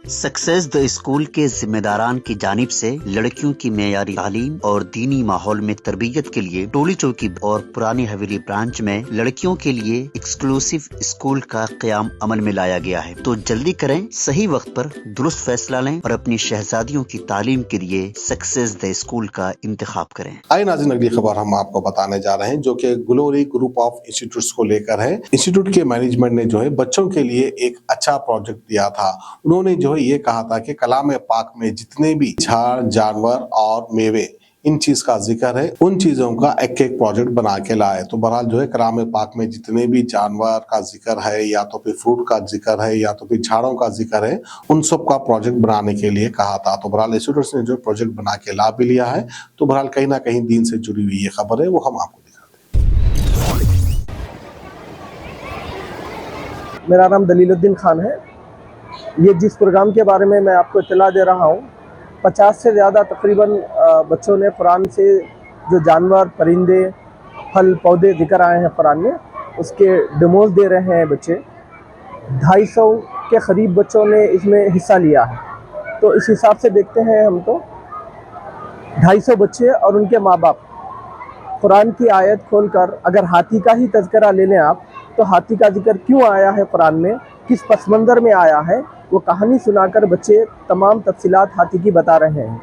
Success the school के जिम्मेदारान की जानिब से लड़कियों की मेयारी तालीम और दीनी माहौल में तरबियत के लिए टोली चौकी और पुरानी हवेली ब्रांच में लड़कियों के लिए एक्सक्लूसिव स्कूल का क़याम अमल में लाया गया है। तो जल्दी करें, सही वक्त पर दुरुस्त फैसला लें और अपनी शहजादियों की तालीम के लिए सक्सेस द स्कूल का इंतखाब करें। आइए नाज़रीन, अगली खबर हम आपको बताने जा रहे हैं जो कि ग्लोरी ग्रुप ऑफ इंस्टीट्यूट्स को लेकर है। इंस्टीट्यूट के मैनेजमेंट ने जो है बच्चों के लिए एक अच्छा प्रोजेक्ट दिया था। उन्होंने जो है ये कहा था कि कलाम पाक में जितने भी झाड़, जानवर और मेवे इन चीज का जिक्र है, उन चीजों का एक एक प्रोजेक्ट बना के लाए। तो बहरहाल जो है कलाम पाक में जितने भी जानवर का जिक्र है, या तो फिर फ्रूट का जिक्र है, या तो फिर झाड़ों का जिक्र है, उन सब का प्रोजेक्ट बनाने के लिए कहा था। तो बहरहाल इंस्टीट्यूट्स ने जो प्रोजेक्ट बना के ला भी लिया है। तो बहरहाल कहीं ना कहीं दीन से जुड़ी हुई ये खबर है, वो हम आपको दिखाते हैं। मेरा नाम दलीलुद्दीन खान है। ये जिस प्रोग्राम के बारे में मैं आपको इत्तला दे रहा हूँ, 50 से ज़्यादा तकरीबन बच्चों ने कुरान से जो जानवर, परिंदे, फल, पौधे जिक्र आए हैं कुरान में, उसके डेमोज दे रहे हैं बच्चे। 250 के करीब बच्चों ने इसमें हिस्सा लिया है। तो इस हिसाब से देखते हैं हम तो 250 बच्चे और उनके माँ बाप कुरान की आयत खोलकर अगर हाथी का ही तज़किरा ले लें आप, तो हाथी का जिक्र क्यों आया है कुरान में, किस पस मंज़र में आया है, वो कहानी सुनाकर बच्चे तमाम तफसीलात हाथी की बता रहे हैं।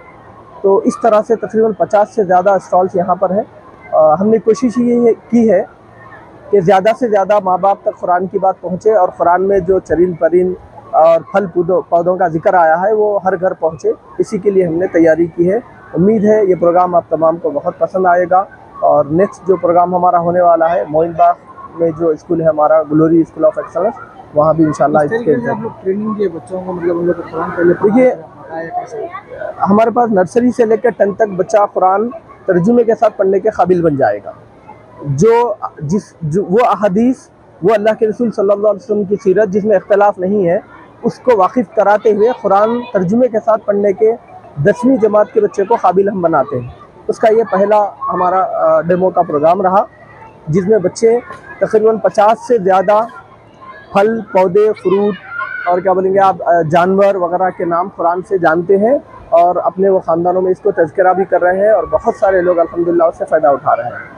तो इस तरह से तकरीबन 50 से ज़्यादा स्टॉल्स यहाँ पर हैं। हमने कोशिश ये की है कि ज़्यादा से ज़्यादा माँ बाप तक कुरान की बात पहुँचे और कुरान में जो चरिंद परिंद और फल पौधों का जिक्र आया है वो हर घर पहुँचे। इसी के लिए हमने तैयारी की है। उम्मीद है ये प्रोग्राम आप तमाम को बहुत पसंद आएगा। और नेक्स्ट जो प्रोग्राम हमारा होने वाला है मोइन बाग में जो स्कूल है हमारा ग्लोरी स्कूल ऑफ एक्सलेंस, वहाँ भी इंशाल्लाह इसके ट्रेनिंग दिए बच्चों को, मतलब उन लोग को कुरान पहले देखिए हमारे पास नर्सरी से लेकर 10 तक बच्चा कुरान तर्जुमे के साथ पढ़ने के काबिल बन जाएगा। जो वो अहदीस, वो अल्लाह के रसूल सल्लल्लाहु अलैहि वसल्लम की सीरत जिसमें इख्तलाफ नहीं है, उसको वाकिफ़ कराते हुए कुरान तर्जुमे के साथ पढ़ने के 10वीं जमात के बच्चे को काबिल हम बनाते हैं। उसका ये पहला हमारा डेमो का प्रोग्राम रहा, जिसमें बच्चे तकरीबन 50 से ज़्यादा फल, पौधे, फ्रूट और क्या बोलेंगे आप, जानवर वगैरह के नाम कुरान से जानते हैं और अपने वो ख़ानदानों में इसको तज़किरा भी कर रहे हैं और बहुत सारे लोग अल्हम्दुलिल्लाह उससे फ़ायदा उठा रहे हैं।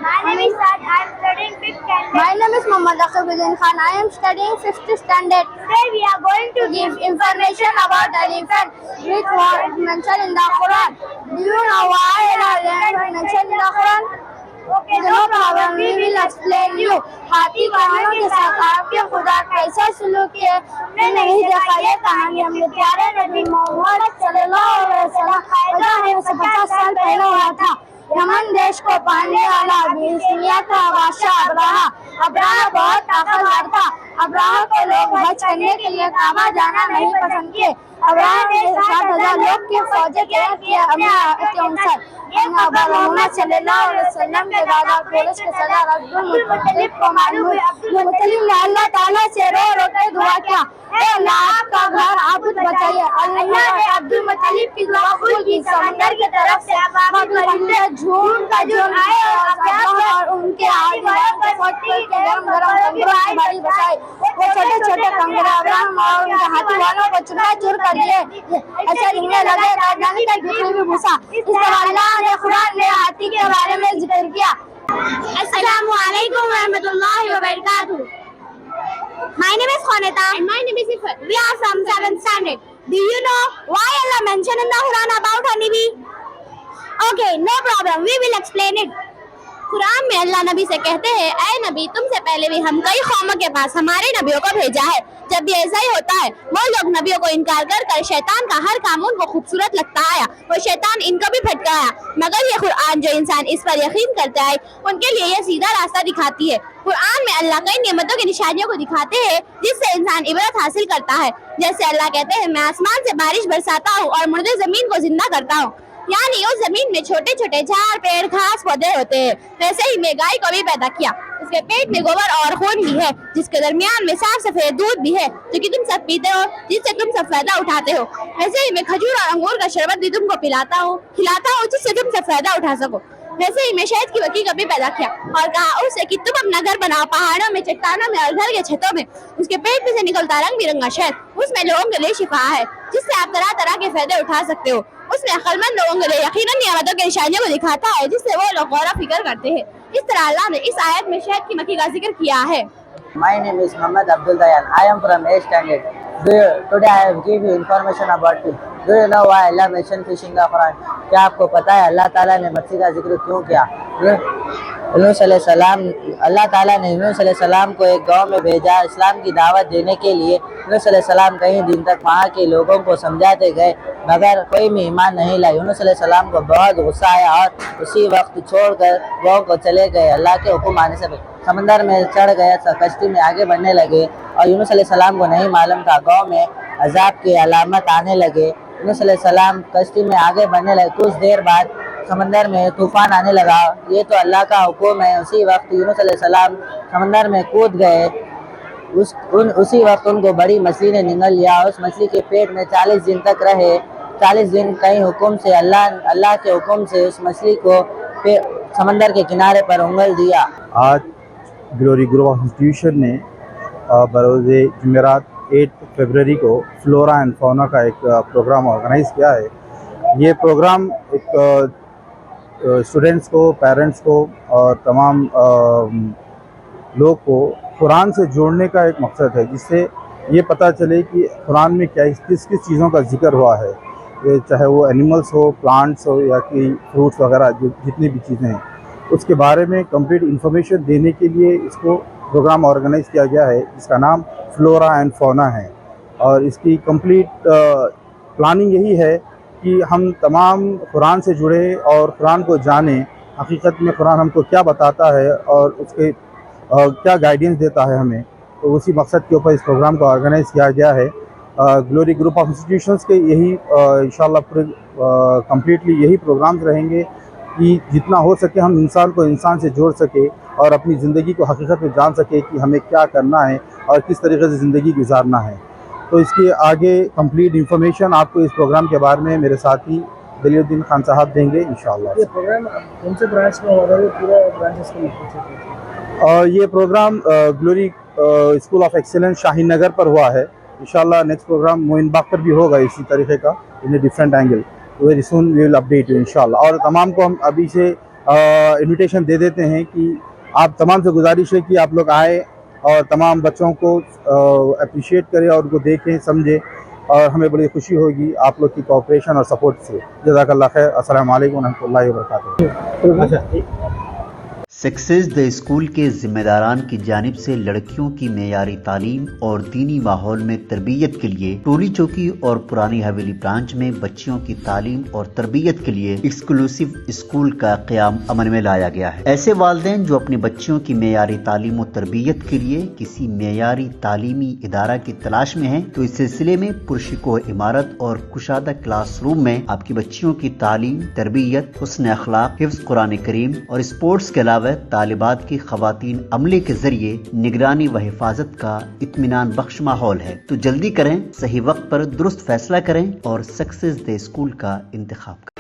My name is Saad. I am studying 5th standard. My name is Mohammad Akhiruddin Khan. I am studying 5th standard. Today we are going to give information about elephant, which was mentioned in the Quran. Do you know why elephant was mentioned in the Quran? Okay, no problem. We will explain you. हाथी कानों के साथ आपके खुदा कैसा सलूक किया हमने नहीं देखा। ये कहानी हमने प्यारे नबी मोहम्मद सल्लल्लाहु अलैहि वसल्लम पैदा होने से 50 साल पहले हुआ था। यमन देश को पालने वाला अबीसिनिया का बादशाह अब्राहा बहुत ताकतवर था। अब्राहा को लोग हज करने के लिए काबा जाना नहीं पसंद किए। अब्राहा ने 7,000 लोग की फौजें तैयार की के अनुसार मोहम्मद सल्लल्लाहु अलैहि वसल्लम के दादा पुलिस के सरदार अब्दुल मुत्तलिब को मालूम हुई। अब्दुल मुत्तलिब ने अल्लाह ताला से रो के दुआ किया, ए अल्लाह आपका घर आबूद बचाइए। अल्लाह ने अब्दुल मुत्तलिब की दुआ कबूल की। समंदर की तरफ से परिंदे झूम का झूम आए और उनके गरम बाड़ी बसाई। वो छोटे छोटे कंकड़े अब्राहम और उनके हाथी वालों को चूर चूर कर दिए। ऐसा दिखने लगे राजधानी का बिखरी भी घुसा। इस तरह अल्लाह ने कुरान में हाथी के बारे में जिक्र किया। अस्सलामु अलैकुम व रहमतुल्लाहि व बरकातुहू। My name is Khoneta. And my name is Ifat. We are from 7th standard. Do you know why Allah mentioned in the Quran about honeybee? Okay, no problem. We will explain it. Quran में अल्लाह नबी से कहते हैं, ऐ नबी तुमसे पहले भी हम कई कौमों के पास हमारे नबियों को भेजा है। जब भी ऐसा ही होता है, वो लोग नबियों को इनकार कर शैतान का हर काम उनको खूबसूरत लगता आया, वो शैतान इनको भी भटकाया। मगर ये कुरान जो इंसान इस पर यकीन करता है उनके लिए ये सीधा रास्ता दिखाती है। कुरान में अल्लाह कई नेमतों की निशानियों को दिखाते हैं जिससे इंसान इबरत हासिल करता है। जैसे अल्लाह कहते हैं, मैं आसमान से बारिश बरसाता हूँ और मुर्दे जमीन को जिंदा करता हूँ। यानी उस जमीन में छोटे छोटे झाड़, पेड़, घास, पौधे होते हैं। वैसे ही मैं गाय को भी पैदा किया, उसके पेट में गोबर और खून भी है, जिसके दरमियान में साफ सफेद दूध भी है जो कि तुम सब पीते हो, जिससे तुम सब फायदा उठाते हो। वैसे ही मैं खजूर और अंगूर का शरबत भी तुमको पिलाता हूँ, खिलाता हूँ, जिससे तुम सब फायदा उठा सको। वैसे ही मैं शहद की बकरी का भी पैदा किया और कहा उससे कि तुम अपना घर बनाओ पहाड़ों में, चट्टानों में और घर के छतों में। उसके पेट में से निकलता रंग बिरंगा शहद, उसमें लोगों के लिए शिफा है जिससे आप तरह तरह के फायदे उठा सकते हो। उसमें अक्लमंद लोगों के लिए यकीनन नियामतों की निशानियों को दिखाता है जिससे वो लोग गौर फिक्र करते हैं। इस तरह अल्लाह ने इस आयत में शहद की मक्खी का जिक्र किया है। My name is Muhammad Abdul Dayan. I am from 8th standard. Today I have give you information about fish. Do you know why Allah mentioned fish in the Quran? क्या आपको पता है अल्लाह ताला ने मछली का जिक्र क्यों किया? अल्लाह ताला ने यूनुस अलैहिस्सलाम को एक गांव में भेजा इस्लाम की दावत देने के लिए। यूनुस अलैहिस्सलाम कई दिन तक वहाँ के लोगों को समझाते गए मगर कोई भी ईमान नहीं लाया। यूनुस अलैहिस्सलाम को बहुत गुस्सा आया और उसी वक्त छोड़कर गाँव को चले गए। अल्लाह के हुक्म आने से समंदर में चढ़ गए, कश्ती में आगे बढ़ने लगे और यूनुस अलैहिस्सलाम को नहीं मालूम था गाँव में अजाब की अलामत आने लगे। यूनुस अलैहिस्सलाम कश्ती में आगे बढ़ने लगे। कुछ देर बाद समंदर में तूफान आने लगा। ये तो अल्लाह का हुक्म है। उसी वक्त यूनुस अलैहिस्सलाम समंदर में कूद गए। उसी वक्त उनको बड़ी मछली ने निगल लिया। उस मछली के पेट में 40 दिन तक रहे। 40 दिन कई हुक्म से अल्लाह के हुक्म से उस मछली को समंदर के किनारे पर उंगल दिया। आज ग्लोरी ग्रुप ऑफ इंस्टीट्यूशन ने बरोज़ जुमेरात 8 फरवरी को फ्लोरा एंड फौना का एक प्रोग्राम ऑर्गेनाइज़ किया है। ये प्रोग्राम एक स्टूडेंट्स को, पेरेंट्स को और तमाम लोग को कुरान से जोड़ने का एक मकसद है, जिससे ये पता चले कि कुरान में क्या किस किस चीज़ों का जिक्र हुआ है, चाहे वो एनिमल्स हो, प्लांट्स हो या कि फ्रूट्स वगैरह जो जितनी भी चीज़ें हैं, उसके बारे में कंप्लीट इन्फॉर्मेशन देने के लिए इसको प्रोग्राम ऑर्गेनाइज़ किया गया है, जिसका नाम फ्लोरा एंड फौना है। और इसकी कंप्लीट प्लानिंग यही है कि हम तमाम कुरान से जुड़े और कुरान को जानें, हकीकत में कुरान हमको क्या बताता है और उसके क्या गाइडेंस देता है हमें। तो उसी मकसद के ऊपर इस प्रोग्राम को ऑर्गेनाइज़ किया गया है। ग्लोरी ग्रुप ऑफ इंस्टीट्यूशंस के यही इंशाल्लाह पूरे कम्प्लीटली यही प्रोग्राम्स रहेंगे कि जितना हो सके हम इंसान को इंसान से जोड़ सके और अपनी ज़िंदगी को हकीकत में जान सके कि हमें क्या करना है और किस तरीके से ज़िंदगी गुजारना है। तो इसके आगे कंप्लीट इंफॉर्मेशन आपको इस प्रोग्राम के बारे में मेरे साथी दलीलुद्दीन खान साहब देंगे इंशाल्लाह। ये प्रोग्राम कौन से ब्रांच में हो रहा है? पूरा ब्रांचेस को और ये programme Glory school of excellence Shaheen Nagar पर हुआ है। इंशाल्लाह नेक्स्ट प्रोग्राम मोइन बाग पर भी होगा इसी तरीके का, in a different angle. Very soon we will update you इंशाल्लाह। और तमाम को हम अभी से इन्विटेशन दे देते हैं कि आप तमाम से गुजारिश है कि आप लोग आए और तमाम बच्चों को अप्रिशिएट करें और उनको देखें, समझें, और हमें बड़ी खुशी होगी आप लोग की कोऑपरेशन और सपोर्ट से। जज़ाकल्लाह खैर। अस्सलामु अलैकुम व रहमतुल्लाहि व बरकातुहू। सक्सेस द स्कूल के जिम्मेदारान की जानिब से लड़कियों की मेयारी तालीम और दीनी माहौल में तरबियत के लिए टोली चौकी और पुरानी हवेली ब्रांच में बच्चियों की तालीम और तरबियत के लिए एक्सक्लूसिव स्कूल का क़याम अमल में लाया गया है। ऐसे वालिदैन जो अपने बच्चियों की मेयारी तालीम और तरबियत के लिए किसी मेयारी तालीमी इदारा की तलाश में हैं, तो इस सिलसिले में पुरशिको इमारत और कुशादा क्लासरूम में आपकी बच्चियों की तालीम, तरबियत, हुस्न अखलाक, हिफ्ज़ कुरान करीम और स्पोर्ट्स के अलावा तालिबात की खवातीन अमले के जरिए निगरानी व हिफाजत का इत्मीनान बख्श माहौल है। तो जल्दी करें, सही वक्त पर दुरुस्त फैसला करें और सक्सेस द स्कूल का इंतखाब करें।